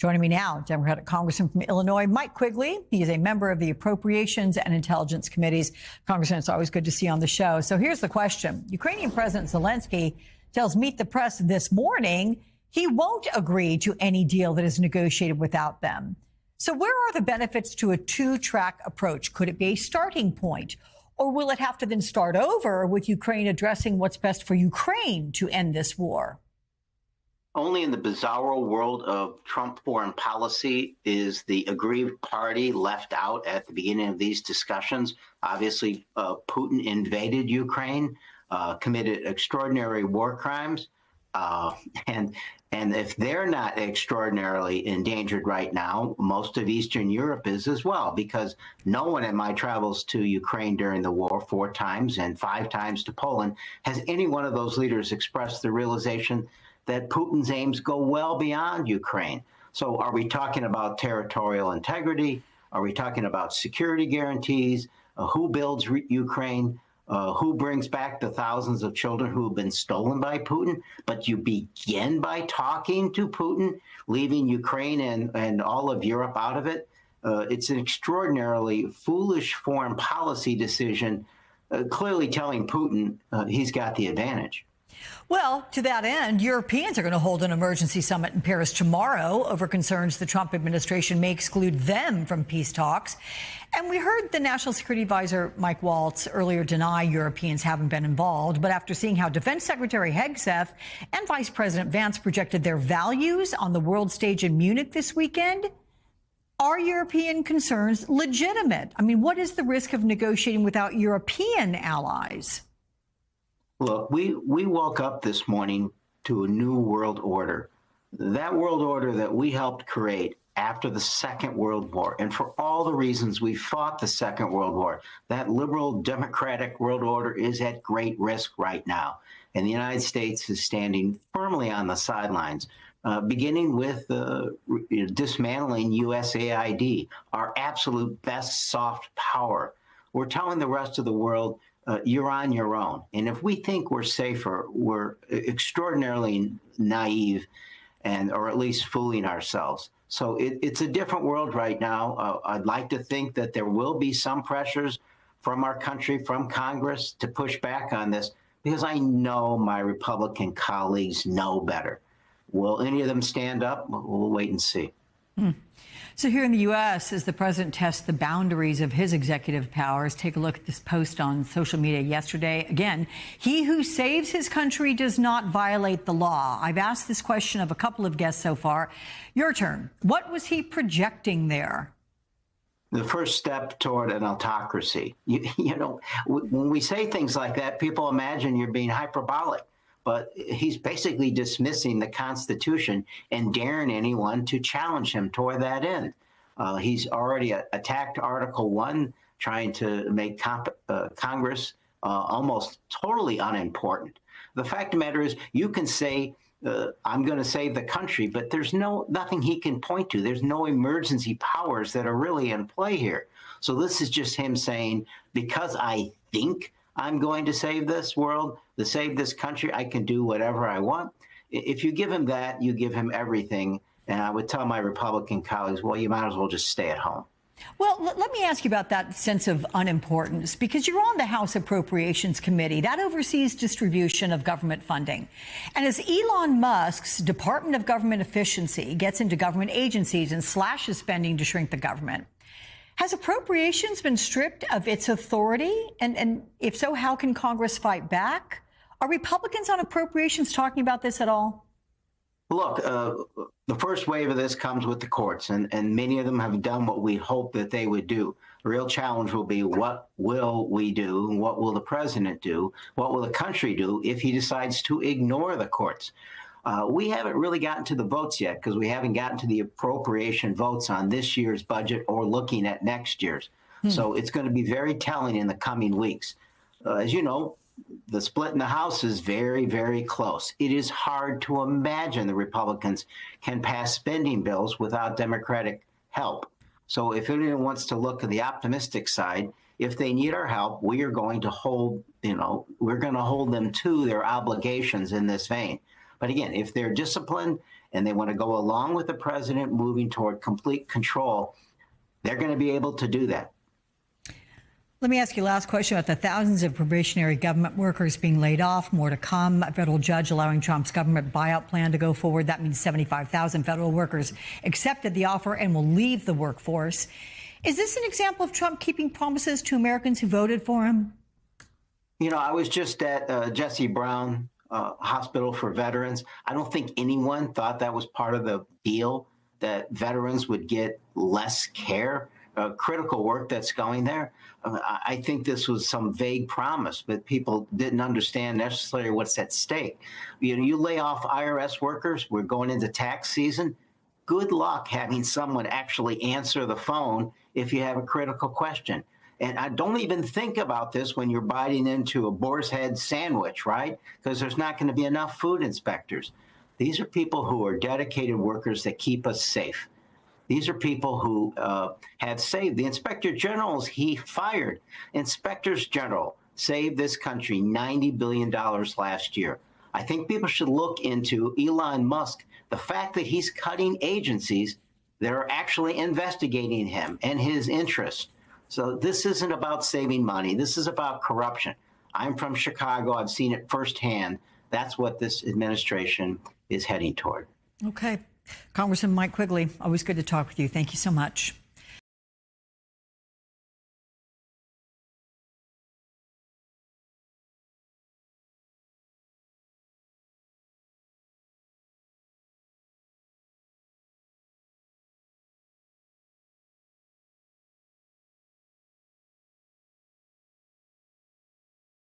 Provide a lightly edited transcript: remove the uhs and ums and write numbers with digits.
Joining me now, Democratic Congressman from Illinois, Mike Quigley. He is a member of the Appropriations and Intelligence Committees. Congressman, it's always good to see you on the show. So here's the question. Ukrainian President Zelensky tells Meet the Press this morning he won't agree to any deal that is negotiated without them. So where are the benefits to a two-track approach? Could it be a starting point? Or will it have to then start over with Ukraine addressing what's best for Ukraine to end this war? Only in the bizarro world of Trump foreign policy is the aggrieved party left out at the beginning of these discussions. Obviously, Putin invaded Ukraine, committed extraordinary war crimes, and if they're not extraordinarily endangered right now, most of Eastern Europe is as well, because no one in my travels to Ukraine during the war 4 times and 5 times to Poland has any one of those leaders expressed the realization that Putin's aims go well beyond Ukraine. So are we talking about territorial integrity? Are we talking about security guarantees? Who builds Ukraine? Who brings back the thousands of children who have been stolen by Putin? But you begin by talking to Putin, leaving Ukraine and all of Europe out of it. It's an extraordinarily foolish foreign policy decision, clearly telling Putin he's got the advantage. Well, to that end, Europeans are going to hold an emergency summit in Paris tomorrow over concerns the Trump administration may exclude them from peace talks. And we heard the National Security Advisor, Mike Waltz, earlier deny Europeans haven't been involved. But after seeing how Defense Secretary Hegseth and Vice President Vance projected their values on the world stage in Munich this weekend, are European concerns legitimate? I mean, what is the risk of negotiating without European allies? Look, we woke up this morning to a new world order. That world order that we helped create after the Second World War, and for all the reasons we fought the Second World War, that liberal democratic world order is at great risk right now. And the United States is standing firmly on the sidelines, beginning with dismantling USAID, our absolute best soft power. We're telling the rest of the world, you're on your own. And if we think we're safer, we're extraordinarily naive or at least fooling ourselves. So it's a different world right now. I'd like to think that there will be some pressures from our country, from Congress, to push back on this, because I know my Republican colleagues know better. Will any of them stand up? We'll wait and see. So here in the U.S., as the president tests the boundaries of his executive powers, take a look at this post on social media yesterday. Again, he who saves his country does not violate the law. I've asked this question of a couple of guests so far. Your turn. What was he projecting there? The first step toward an autocracy. You know, when we say things like that, people imagine you're being hyperbolic. But he's basically dismissing the Constitution and daring anyone to challenge him toward that end. He's already attacked Article 1, trying to make Congress almost totally unimportant. The fact of the matter is, you can say, I'm going to save the country, but there's nothing he can point to. There's no emergency powers that are really in play here. So this is just him saying, because I think I'm going to save this world, to save this country, I can do whatever I want. If you give him that, you give him everything. And I would tell my Republican colleagues, well, you might as well just stay at home. Well, let me ask you about that sense of unimportance, because you're on the House Appropriations Committee that oversees distribution of government funding. And as Elon Musk's Department of Government Efficiency gets into government agencies and slashes spending to shrink the government, has appropriations been stripped of its authority? And if so, how can Congress fight back? Are Republicans on appropriations talking about this at all? Look, the first wave of this comes with the courts, and many of them have done what we hope that they would do. The real challenge will be, what will we do? And what will the president do? What will the country do if he decides to ignore the courts? We haven't really gotten to the votes yet, because we haven't gotten to the appropriation votes on this year's budget or looking at next year's. So it's going to be very telling in the coming weeks. As you know, the split in the House is very, very close. It is hard to imagine the Republicans can pass spending bills without Democratic help. So if anyone wants to look at the optimistic side, if they need our help, we are going to hold, we're going to hold them to their obligations in this vein. But again, if they're disciplined and they want to go along with the president moving toward complete control, they're going to be able to do that. Let me ask you a last question about the thousands of probationary government workers being laid off. More to come. A federal judge allowing Trump's government buyout plan to go forward. That means 75,000 federal workers accepted the offer and will leave the workforce. Is this an example of Trump keeping promises to Americans who voted for him? You know, I was just at Jesse Brown Hospital for Veterans. I don't think anyone thought that was part of the deal, that veterans would get less care, critical work that's going there. I think this was some vague promise, but people didn't understand necessarily what's at stake. You know, you lay off IRS workers, we're going into tax season. Good luck having someone actually answer the phone if you have a critical question. And I don't even think about this when you're biting into a boar's head sandwich, right? Because there's not going to be enough food inspectors. These are people who are dedicated workers that keep us safe. These are people who have saved. The inspector generals he fired, inspectors general, saved this country $90 billion last year. I think people should look into Elon Musk, the fact that he's cutting agencies that are actually investigating him and his interests. So this isn't about saving money. This is about corruption. I'm from Chicago. I've seen it firsthand. That's what this administration is heading toward. Okay. Congressman Mike Quigley, always good to talk with you. Thank you so much.